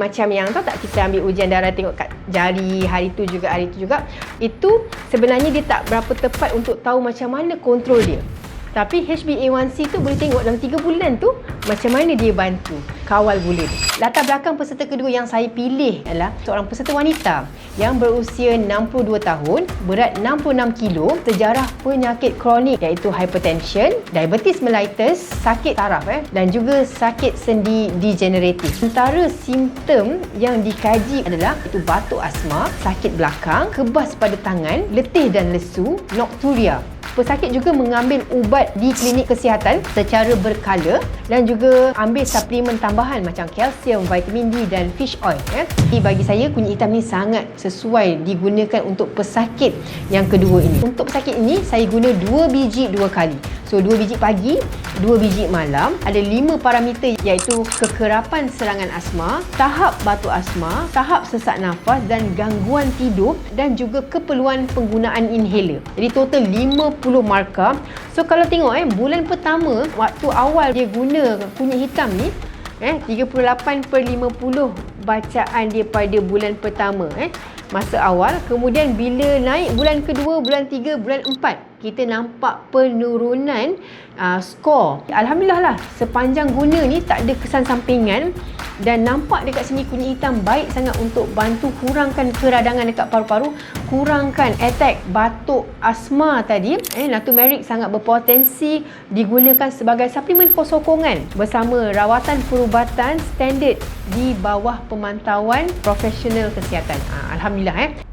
Macam yang tahu tak, kita ambil ujian darah tengok kat jari hari tu juga, itu sebenarnya dia tak berapa tepat untuk tahu macam mana kontrol dia. Tapi HbA1c tu boleh tengok dalam 3 bulan tu macam mana dia bantu kawal gula dia. Latar belakang peserta kedua yang saya pilih adalah seorang peserta wanita yang berusia 62 tahun, berat 66 kilo, sejarah penyakit kronik iaitu hypertension, diabetes mellitus, sakit saraf dan juga sakit sendi degeneratif. Antara simptom yang dikaji adalah itu batuk asma, sakit belakang, kebas pada tangan, letih dan lesu, nokturia. Pesakit juga mengambil ubat di klinik kesihatan secara berkala dan juga ambil suplemen tambahan macam kalsium, vitamin D dan fish oil. Jadi bagi saya kunyit hitam ni sangat sesuai digunakan untuk pesakit yang kedua ini. Untuk pesakit ini saya guna 2 biji 2 kali. So 2 biji pagi, 2 biji malam. Ada 5 parameter iaitu kekerapan serangan asma, tahap batuk asma, tahap sesak nafas dan gangguan tidur dan juga keperluan penggunaan inhaler. Jadi total 50 markah. So kalau tengok bulan pertama waktu awal dia guna kunyit hitam ni 38/50 bacaan dia pada bulan pertama masa awal. Kemudian bila naik bulan kedua, bulan 3, bulan 4, kita nampak penurunan skor. Alhamdulillah lah, sepanjang guna ni tak ada kesan sampingan dan nampak dekat sini kunyit hitam baik sangat untuk bantu kurangkan keradangan dekat paru-paru, kurangkan attack batuk asma tadi. Turmeric sangat berpotensi digunakan sebagai suplemen sokongan bersama rawatan perubatan standard di bawah pemantauan profesional kesihatan. Alhamdulillah